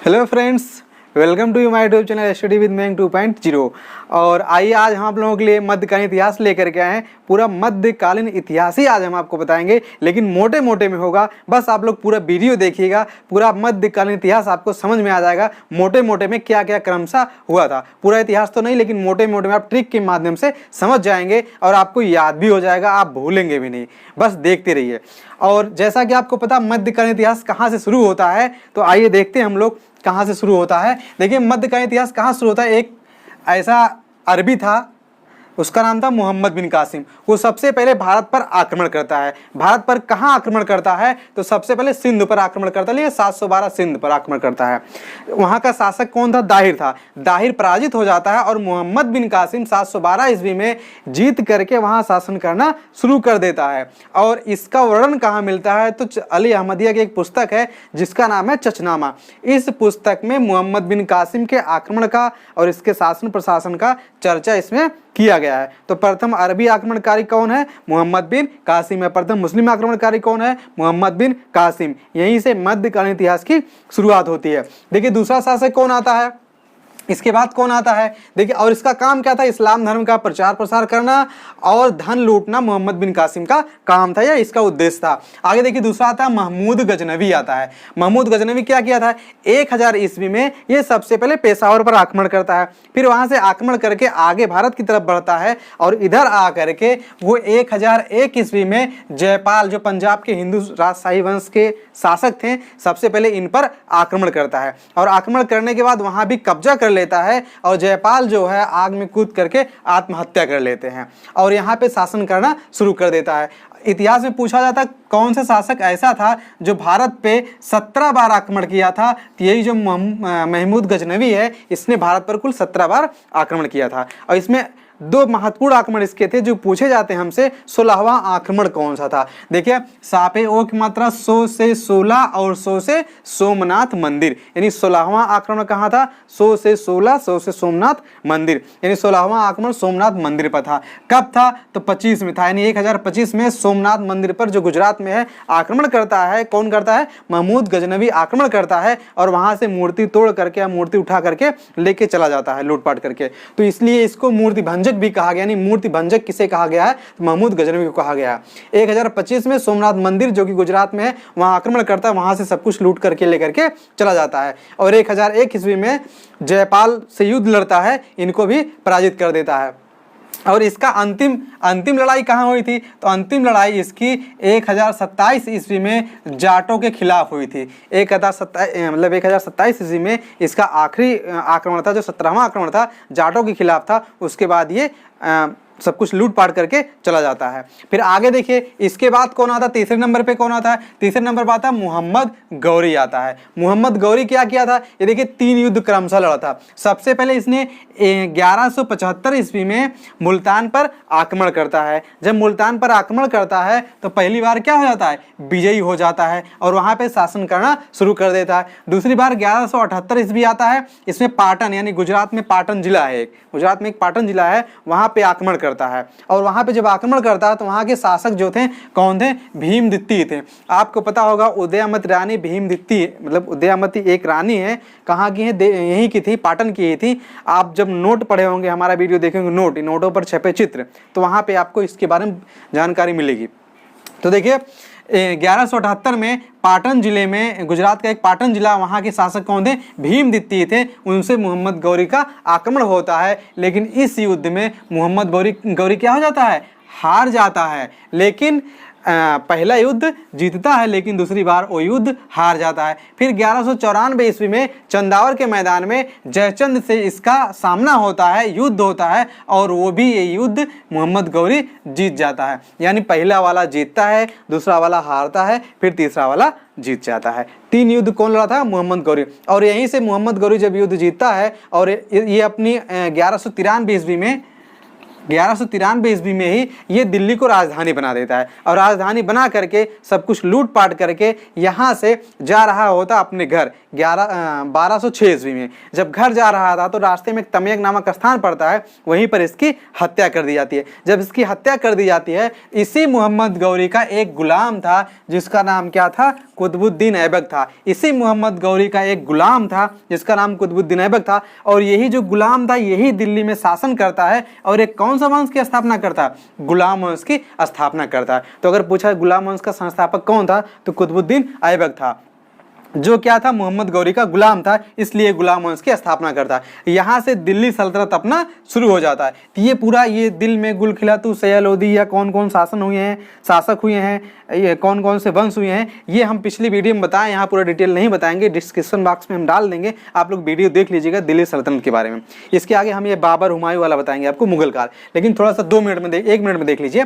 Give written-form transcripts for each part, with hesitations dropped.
Hello friends, welcome to my YouTube channel study with मैंग 2.0। और आइए आज हम आप लोगों के लिए मध्यकालीन इतिहास लेकर के आए हैं। पूरा मध्यकालीन इतिहास ही आज हम आपको बताएंगे, लेकिन मोटे मोटे में होगा। बस आप लोग पूरा वीडियो देखिएगा, पूरा मध्यकालीन इतिहास आपको समझ में आ जाएगा। मोटे मोटे में क्या क्या क्रमशः हुआ था, पूरा इतिहास तो नहीं, लेकिन मोटे मोटे में आप ट्रिक के माध्यम से समझ जाएंगे और आपको याद भी हो जाएगा, आप भूलेंगे भी नहीं। बस देखते रहिए। और जैसा कि आपको पता मध्यकालीन इतिहास कहाँ से शुरू होता है, तो आइए देखते हैं हम लोग कहाँ से शुरू होता है। देखिए मध्यकालीन इतिहास कहाँ शुरू होता है। एक ऐसा अरबी था, उसका नाम था मोहम्मद बिन कासिम। वो सबसे पहले भारत पर आक्रमण करता है। भारत पर कहाँ आक्रमण करता है, तो सबसे पहले सिंध पर आक्रमण करता है। 712 सिंध पर आक्रमण करता है। वहाँ का शासक कौन था? दाहिर था। दाहिर पराजित हो जाता है और मोहम्मद बिन कासिम 712 ईस्वी में जीत करके वहाँ शासन करना शुरू कर देता है। और इसका वर्णन कहाँ मिलता है, तो अली अहमदिया की एक पुस्तक है जिसका नाम है चचनामा। इस पुस्तक में मोहम्मद बिन कासिम के आक्रमण का और इसके शासन प्रशासन का चर्चा इसमें किया गया है। तो प्रथम अरबी आक्रमणकारी कौन है? मोहम्मद बिन कासिम है। प्रथम मुस्लिम आक्रमणकारी कौन है? मोहम्मद बिन कासिम। यहीं से मध्यकालीन इतिहास की शुरुआत होती है। देखिए दूसरा शासक कौन आता है, इसके बाद कौन आता है? देखिए, और इसका काम क्या था? इस्लाम धर्म का प्रचार प्रसार करना और धन लूटना मोहम्मद बिन कासिम का काम था, या इसका उद्देश्य था। आगे देखिए दूसरा आता है महमूद गजनवी आता है। महमूद गजनवी क्या किया था? 1000 ईस्वी में ये सबसे पहले पेशावर पर आक्रमण करता है। फिर वहां से आक्रमण करके आगे भारत की तरफ बढ़ता है और इधर आकर के वो 1001 ईस्वी में जयपाल, जो पंजाब के हिंदू राजशाही वंश के शासक थे, सबसे पहले इन पर आक्रमण करता है। और आक्रमण करने के बाद वहां भी कब्जा कर लेता है और जयपाल जो है आग में कूद करके आत्महत्या कर लेते हैं और यहाँ पे शासन करना शुरू कर देता है। इतिहास में पूछा जाता कौन सा शासक ऐसा था जो भारत पे 17 बार आक्रमण किया था, तो यही जो महमूद गजनवी है, इसने भारत पर कुल 17 बार आक्रमण किया था। और इसमें दो महत्वपूर्ण आक्रमण इसके थे जो पूछे जाते हैं हमसे। 16वां आक्रमण कौन सा था? देखिए सापे ओ की मात्रा 100 से 16 और 100 से सोमनाथ मंदिर, यानी 16वां आक्रमण कहाँ था? 100 से 16, 100 से सोमनाथ मंदिर, यानी 16वां आक्रमण सोमनाथ मंदिर पर था। कब था? तो 25 में था, यानी 1025 में सोमनाथ मंदिर पर जो गुजरात में है आक्रमण करता है। कौन करता है? महमूद गजनवी आक्रमण करता है और वहां से मूर्ति तोड़ करके या मूर्ति उठा करके लेके चला जाता है, लूटपाट करके। तो इसलिए इसको मूर्ति भंजक भी कहा गया। यानी मूर्ति भंजक किसे कहा गया है? तो महमूद गजनवी को कहा गया है। 1025 में सोमनाथ मंदिर जो कि गुजरात में है, वहां आक्रमण करता है, वहां से सब कुछ लूट करके लेकर के चला जाता है। और 1001 ईस्वी में जयपाल से युद्ध लड़ता है, इनको भी पराजित कर देता है। और इसका अंतिम लड़ाई कहाँ हुई थी? तो अंतिम लड़ाई इसकी 1027 ईस्वी में जाटों के खिलाफ हुई थी। 1027 ईस्वी में इसका आखिरी आक्रमण था, जो 17वां आक्रमण था, जाटों के खिलाफ था। उसके बाद ये सब कुछ लूट पाट करके चला जाता है। फिर आगे देखिए इसके बाद कौन आता है? तीसरे नंबर पे कौन आता है? तीसरे नंबर पर आता है मोहम्मद गौरी आता है। मोहम्मद गौरी क्या किया था? ये देखिए 3 युद्ध क्रमशः लड़ा था। सबसे पहले इसने 1175 ईस्वी में मुल्तान पर आक्रमण करता है। जब मुल्तान पर आक्रमण करता है तो पहली बार क्या हो जाता है? विजयी हो जाता है और वहां पे शासन करना शुरू कर देता है। दूसरी बार 1178 ईस्वी आता है। इसमें पाटन, यानी गुजरात में पाटन जिला है, गुजरात में एक पाटन जिला है, वहां पे आक्रमण करता है। और वहां पे जब आक्रमण करता है तो वहां के शासक जो थे कौन थे? भीमदित्ती थे। आपको पता होगा उदयमती रानी भीमदित्ती, मतलब उदयमती एक रानी है, कहाँ की है? यहीं की थी, पाटन की ही थी। आप जब नोट पढ़े होंगे, हमारा वीडियो देखेंगे, नोटों पर छपे चित्र, तो वहां पे आपको इसके बारे में जानकारी मिलेगी। तो देखिए 1178 में पाटन जिले में, गुजरात का एक पाटन जिला, वहाँ के शासक कौन थे? भीमदित्ती थे। उनसे मोहम्मद गौरी का आक्रमण होता है, लेकिन इस युद्ध में मोहम्मद गौरी क्या हो जाता है? हार जाता है। लेकिन पहला युद्ध जीतता है, लेकिन दूसरी बार वो युद्ध हार जाता है। फिर 1194 ईस्वी में चंदावर के मैदान में जयचंद से इसका सामना होता है, युद्ध होता है, और वो भी ये युद्ध मोहम्मद गौरी जीत जाता है। यानी पहला वाला जीतता है, दूसरा वाला हारता है, फिर तीसरा वाला जीत जाता है। 3 युद्ध कौन लड़ा था? मोहम्मद गौरी। और यहीं से मोहम्मद गौरी जब युद्ध जीतता है और ये अपनी 1193 ईस्वी में 1193 ईस्वी में ही ये दिल्ली को राजधानी बना देता है और राजधानी बना करके सब कुछ लूट पाट करके यहाँ से जा रहा होता अपने घर 1206 ईस्वी में। जब घर जा रहा था तो रास्ते में एक तमयक नामक स्थान पड़ता है, वहीं पर इसकी हत्या कर दी जाती है। जब इसकी हत्या कर दी जाती है, इसी मोहम्मद गौरी का एक गुलाम था जिसका नाम क्या था, कुतुबुद्दीन ऐबक था। इसी मोहम्मद गौरी का एक गुलाम था जिसका नाम कुतुबुद्दीन ऐबक था और यही जो गुलाम था यही दिल्ली में शासन करता है और एक कौन सा वंश की स्थापना करता है, गुलाम वंश की स्थापना करता है। तो अगर पूछा गुलाम वंश का संस्थापक कौन था तो कुतुबुद्दीन ऐबक था, जो क्या था, मोहम्मद गौरी का गुलाम था, इसलिए गुलाम वंश की स्थापना करता है। यहाँ से दिल्ली सल्तनत अपना शुरू हो जाता है। तो ये पूरा ये दिल में गुल खिला तू सैय्यद लोधी या कौन कौन शासक हुए हैं, ये कौन कौन से वंश हुए हैं, ये हम पिछली वीडियो में बताएं, यहाँ पूरा डिटेल नहीं बताएंगे, डिस्क्रिप्शन बॉक्स में हम डाल देंगे, आप लोग वीडियो देख लीजिएगा दिल्ली सल्तनत के बारे में। इसके आगे हम ये बाबर हुमायूं वाला बताएंगे आपको, मुगल काल, लेकिन थोड़ा सा 1 मिनट में देख लीजिए।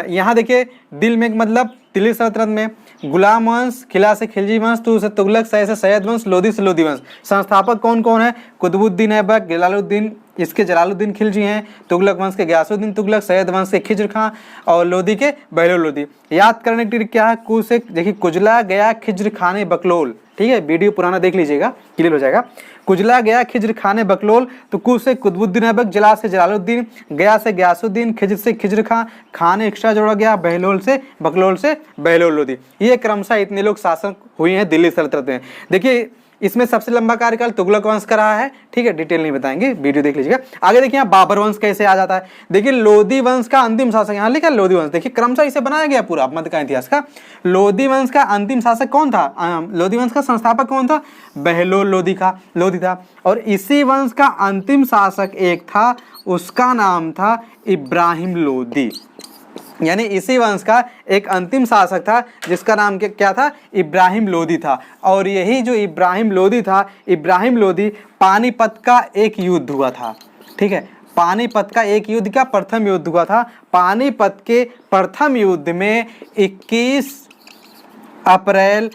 यहाँ देखिए दिल में मतलब दिल्ली सल्तनत में गुलाम वंश, खिला से खिलजी वंश, तू से तुगलक, सै से सैयद वंश, लोधी से लोधी वंश। संस्थापक कौन कौन है, कुतुबुद्दीन ऐबक, जलालुद्दीन खिलजी हैं, तुगलक वंश के गयासुद्दीन तुगलक, सैयद वंश के खिज्र खां और लोधी के बहलोल लोधी। याद करने के लिए क्या है, कु से देखिए कुजला गया खिज्र खाने बकलोल, ठीक है, वीडियो पुराना देख लीजिएगा, क्लियर हो जाएगा। कुजला गया खिज्र खाने बकलोल, तो कु से कुतुबुद्दीन ऐबक, जला से जलालुद्दीन, गया से गयासुद्दीन, खिज्र से खिज्र खां, खाने एक्स्ट्रा जोड़ा गया, बहलोल से बहलोल लोधी। ये क्रमशः इतने लोग शासक हुए हैं दिल्ली सल्तनत में। देखिए इसमें सबसे लंबा कार्यकाल तुगलक वंश का रहा है, ठीक है, डिटेल नहीं बताएंगे, वीडियो देख लीजिएगा। आगे देखिए यहाँ बाबर वंश कैसे आ जाता है। देखिए लोधी वंश का अंतिम शासक, यहाँ लिखा लोधी वंश, देखिए क्रमशः इसे बनाया गया पूरा मध्यकालीन इतिहास का। लोधी वंश का अंतिम शासक कौन था, लोधी वंश का संस्थापक कौन था, बहलोल लोधी था। और इसी वंश का अंतिम शासक एक था, उसका नाम था इब्राहिम लोधी। यानी इसी वंश का एक अंतिम शासक था जिसका नाम क्या था, इब्राहिम लोधी था। और यही जो इब्राहिम लोधी था, इब्राहिम लोधी पानीपत का एक युद्ध हुआ था, ठीक है, पानीपत का एक युद्ध का प्रथम युद्ध हुआ था। पानीपत के प्रथम युद्ध में 21 अप्रैल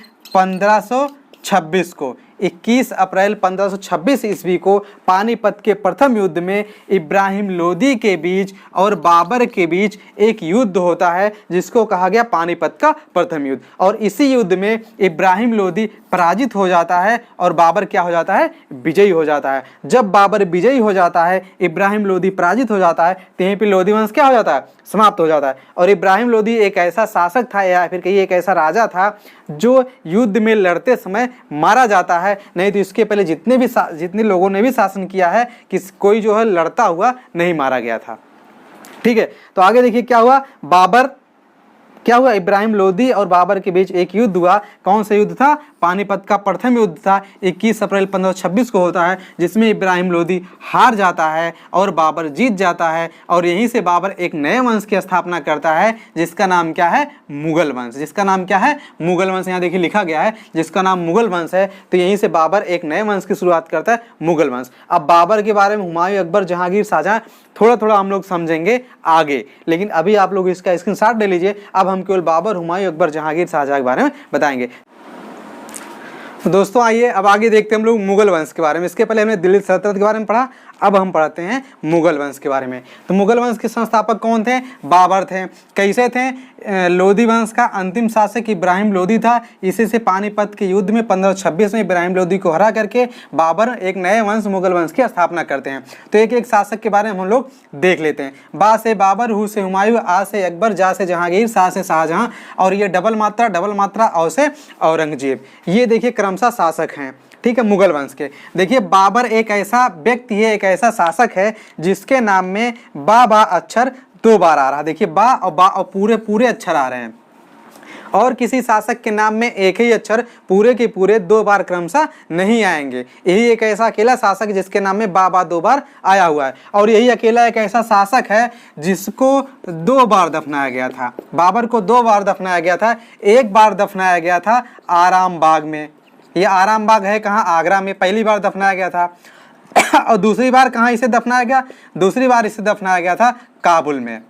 1526 ईस्वी को पानीपत के प्रथम युद्ध में इब्राहिम लोधी के बीच और बाबर के बीच एक युद्ध होता है जिसको कहा गया पानीपत का प्रथम युद्ध। और इसी युद्ध में इब्राहिम लोधी पराजित हो जाता है और बाबर क्या हो जाता है, विजयी हो जाता है। जब बाबर विजयी हो जाता है, इब्राहिम लोधी पराजित हो जाता है, तो यहीं पर लोधी वंश क्या हो जाता है, समाप्त हो जाता है। और इब्राहिम लोधी एक ऐसा शासक था या फिर कहिए एक ऐसा राजा था जो युद्ध में लड़ते समय मारा जाता है, नहीं तो इसके पहले जितने लोगों ने भी शासन किया है कि कोई जो है लड़ता हुआ नहीं मारा गया था, ठीक है। तो आगे देखिए क्या हुआ, इब्राहिम लोधी और बाबर के बीच एक युद्ध हुआ। कौन सा युद्ध था, पानीपत का प्रथम युद्ध था, 21 अप्रैल 1526 को होता है, जिसमें इब्राहिम लोधी हार जाता है और बाबर जीत जाता है। और यहीं से बाबर एक नए वंश की स्थापना करता है जिसका नाम क्या है, मुगल वंश। जिसका नाम क्या है, मुगल वंश। यहाँ देखिए लिखा गया है जिसका नाम मुगल वंश है। तो यहीं से बाबर एक नए वंश की शुरुआत करता है, मुगल वंश। अब बाबर के बारे में हुमायूं, अकबर, जहांगीर, शाहजहां थोड़ा थोड़ा हम लोग समझेंगे आगे, लेकिन अभी आप लोग इसका स्क्रीनशॉट ले लीजिए। अब हम केवल बाबर, हुमायूं, अकबर, जहांगीर, शाहजहां के बारे में बताएंगे। तो दोस्तों आइए अब आगे देखते हैं हम लोग मुगल वंश के बारे में। इसके पहले हमने दिल्ली सल्तनत के बारे में पढ़ा, अब हम पढ़ते हैं मुगल वंश के बारे में। तो मुगल वंश के संस्थापक कौन थे, बाबर थे। कैसे थे, लोधी वंश का अंतिम शासक इब्राहिम लोधी था। इसी से पानीपत के युद्ध में 1526 में इब्राहिम लोधी को हरा करके बाबर एक नए वंश मुगल वंश की स्थापना करते हैं। तो एक एक शासक के बारे में हम लोग देख लेते हैं। बा से बाबर, हु से हुमायूं, आ से अकबर, जा से जहांगीर, शाह से शाहजहां, और ये डबल मात्रा औ से औरंगजेब। ये देखिए क्रमशः शासक हैं, ठीक है, मुगल वंश के। देखिए बाबर एक ऐसा व्यक्ति है, एक ऐसा शासक है जिसके नाम में बा अक्षर 2 बार आ रहा है। देखिए बा और पूरे अक्षर आ रहे हैं। और किसी शासक के नाम में एक ही अक्षर पूरे के पूरे 2 बार क्रमशः नहीं आएंगे। यही एक ऐसा अकेला शासक जिसके नाम में बा 2 बार आया हुआ है। और यही अकेला एक ऐसा शासक है जिसको 2 बार दफनाया गया था। बाबर को 2 बार दफनाया गया था। एक बार दफनाया गया था आराम बाग में। ये आराम बाग है कहाँ, आगरा में पहली बार दफनाया गया था। और दूसरी बार कहाँ इसे दफनाया गया, दूसरी बार इसे दफनाया गया था काबुल में।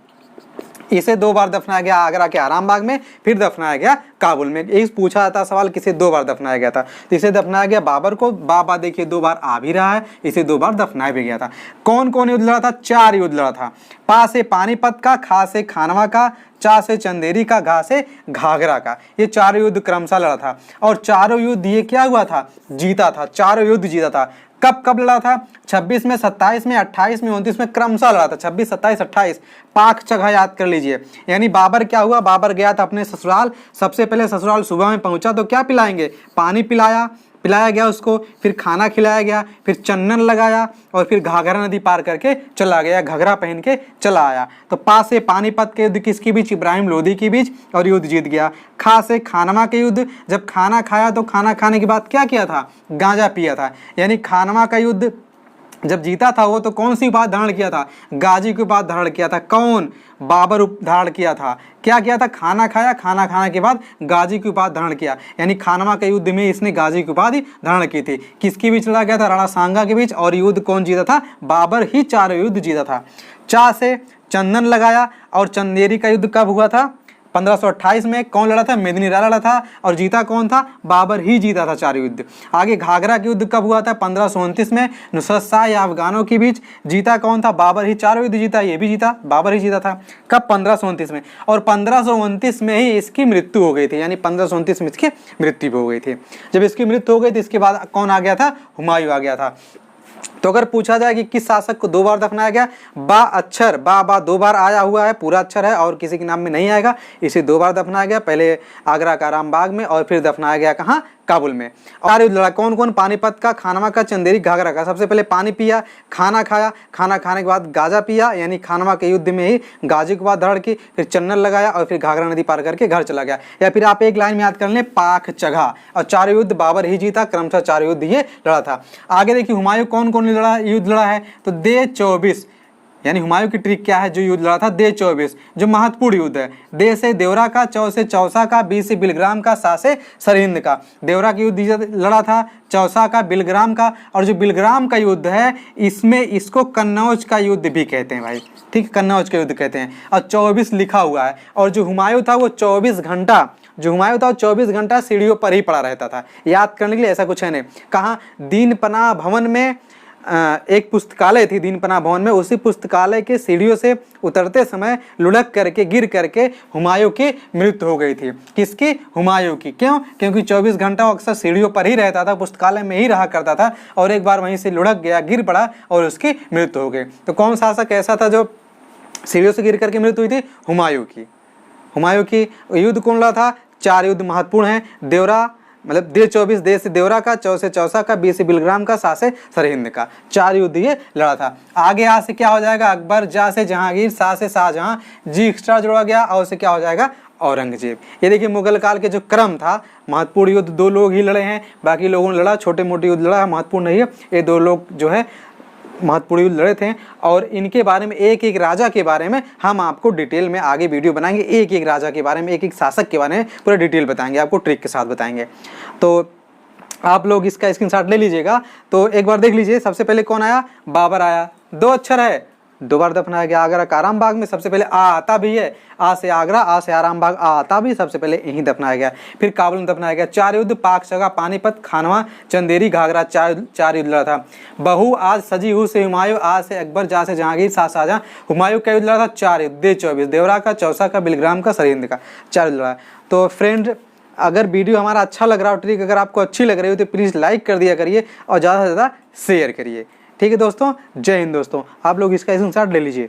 इसे 2 बार दफनाया गया आगरा के आराम बाग में, फिर दफनाया गया काबुल में। एक पूछा जाता सवाल किसे 2 बार दफनाया गया था, तो इसे दफनाया गया बाबर को। बाबा देखिए 2 बार आ भी रहा है, इसे 2 बार दफनाया भी गया था। कौन कौन युद्ध लड़ा था? 4 युद्ध लड़ा था। पा से पानीपत का, खा से खानवा का, चा से चंदेरी का, घा से घाघरा का। ये 4 युद्ध क्रमशः लड़ा था और चारों युद्ध ये क्या हुआ था? जीता था। चारों युद्ध जीता था। कब कब लड़ा था? 26 में, 27 में, 28 में, 29 में क्रमशः लड़ा था। 26, 27, 28 पाक जगह याद कर लीजिए। यानी बाबर क्या हुआ? बाबर गया था अपने ससुराल। सबसे पहले ससुराल सुबह में पहुंचा तो क्या पिलाएंगे? पानी पिलाया गया उसको, फिर खाना खिलाया गया, फिर चंदन लगाया और फिर घाघरा नदी पार करके चला गया, घघरा पहन के चला आया। तो पा से पानीपत के युद्ध किसके बीच? इब्राहिम लोदी के बीच, और युद्ध जीत गया। खा से खानवा के युद्ध, जब खाना खाया तो खाना खाने के बाद क्या किया था? गांजा पिया था। यानी खानवा का युद्ध जब जीता था वो तो कौन सी उपाधि धारण किया था? गाजी की उपाधि धारण किया था। कौन? बाबर धारण किया था। क्या किया था? खाना खाया, खाना खाने के बाद गाजी की उपाधि धारण किया। यानी खानवा के युद्ध में इसने गाजी की उपाधि धारण की थी। किसके बीच लड़ा गया था? राणा सांगा के बीच। और युद्ध कौन जीता था? बाबर ही 4 युद्ध जीता था। चा से चंदन लगाया और चंदेरी का युद्ध कब हुआ था? 1528 में। कौन लड़ा था? मेदिनी राय लड़ा था और जीता कौन था? बाबर ही जीता था 4 युद्ध। आगे घाघरा के युद्ध कब हुआ था? 1529 में, नुसरत शाह या अफगानों के बीच। जीता कौन था? बाबर ही। 4 युद्ध जीता, ये भी जीता, बाबर ही जीता था। कब? 1529 में। और 1529 में ही इसकी मृत्यु हो गई थी। यानी 1529 में इसकी मृत्यु हो गई थी। जब इसकी मृत्यु हो गई थी इसके बाद कौन आ गया था? हुमायूं आ गया था। तो अगर पूछा जाए कि किस शासक को 2 बार दफनाया गया, बा अक्षर, बा 2 बार आया हुआ है, पूरा अक्षर है और किसी के नाम में नहीं आएगा, इसे 2 बार दफनाया गया। पहले आगरा का आराम बाग में और फिर दफनाया गया कहाँ? काबुल में। और युद्ध लड़ा कौन कौन? पानीपत का, खानवा का, चंदेरी, घाघरा का। सबसे पहले पानी पिया, खाना खाया, खाना खाने के बाद गाजा पिया, यानी खानवा के युद्ध में ही गाजी के बाद धड़ की, फिर चंदन लगाया और फिर घाघरा नदी पार करके घर चला गया। या फिर आप एक लाइन में याद कर लें, पाक चघा। और 4 युद्ध बाबर ही जीता, क्रमशः 4 युद्ध ये लड़ा था। आगे देखिए हुमायूं कौन कौन युद्ध लड़ा है, तो दे 24, यानी हुमायूं की ट्रिक क्या है? जो युद्ध लड़ा था दे 24, जो महत्वपूर्ण युद्ध है। दे से देवरा का, चौ से चौसा का, बी से बिलग्राम का, सा से सरहिंद का। देवरा का युद्ध लड़ा था, चौसा का, बिलग्राम का। और जो बिलग्राम का युद्ध है इसमें इसको कन्नौज का युद्ध भी कहते हैं भाई, ठीक है, कन्नौज का युद्ध कहते हैं। और 24 लिखा हुआ है। और जो हुमायूं था वो 24 घंटा सीढ़ियों पर ही पड़ा रहता था। याद करने के लिए ऐसा कुछ है नहीं। कहाँ? दीनपनाह भवन में एक पुस्तकालय थी, दीनपनाह भवन में। उसी पुस्तकालय के सीढ़ियों से उतरते समय लुढ़क करके, गिर करके हुमायूं की मृत्यु हो गई थी। किसकी? हुमायूं की। क्यों? क्योंकि 24 घंटा अक्सर सीढ़ियों पर ही रहता था, पुस्तकालय में ही रहा करता था और एक बार वहीं से लुढ़क गया, गिर पड़ा और उसकी मृत्यु हो गई। तो कौन शासक ऐसा था जो सीढ़ियों से गिर करके मृत्यु हुई थी? हुमायूं की। हुमायूं की युद्ध कौन लड़ा था? 4 युद्ध महत्वपूर्ण हैं। देवरा मतलब दे 24, दे से देवरा का, चौ से चौसा का, बी से बिलग्राम का, सा से सरहिंद का। 4 युद्ध ये लड़ा था। आगे आ से क्या हो जाएगा? अकबर, जा से जहांगीर, सा से शाहजहां, जी एक्स्ट्रा जोड़ा गया और से क्या हो जाएगा? औरंगजेब। ये देखिए मुगल काल के जो क्रम था, महत्वपूर्ण युद्ध 2 लोग ही लड़े हैं, बाकी लोगों ने लड़ा, छोटे मोटे युद्ध लड़ा, महत्वपूर्ण नहीं है। ये 2 लोग जो है महत्वपूर्ण युद्ध लड़े थे। और इनके बारे में, एक एक राजा के बारे में हम आपको डिटेल में आगे वीडियो बनाएंगे। एक एक राजा के बारे में, एक एक शासक के बारे में पूरा डिटेल बताएंगे, आपको ट्रिक के साथ बताएंगे। तो आप लोग इसका स्क्रीनशॉट ले लीजिएगा। तो एक बार देख लीजिए, सबसे पहले कौन आया? बाबर आया। 2 अक्षर है, 2 बार दफनाया गया। आगरा का आराम बाग में सबसे पहले आ आता भी है, आ से आगरा, आ से आराम बाग, आ आता भी सबसे पहले यहीं दफनाया गया। फिर काबुल में दफनाया गया। 4 युद्ध, पाक चगा, पानीपत, खानवा, चंदेरी, घाघरा, 4 युद्ध लड़ा था। बहू आज सजी हूँ से हुमायूं, आ से अकबर, जा से जहांगीर, सा शाहजहां। हुमायूं का युद्ध लड़ा था 4 युद्ध, दे 24, देवरा का, चौसा का, बिलग्राम का, सरहिंद का, 4 युद्ध लड़ा। तो फ्रेंड, अगर वीडियो हमारा अच्छा लग रहा हो, ट्रिक अगर आपको अच्छी लग रही हो तो प्लीज़ लाइक कर दिया करिए और ज़्यादा से ज़्यादा शेयर करिए। ठीक है दोस्तों, जय हिंद दोस्तों। आप लोग इसका स्क्रीनशॉट ले लीजिए।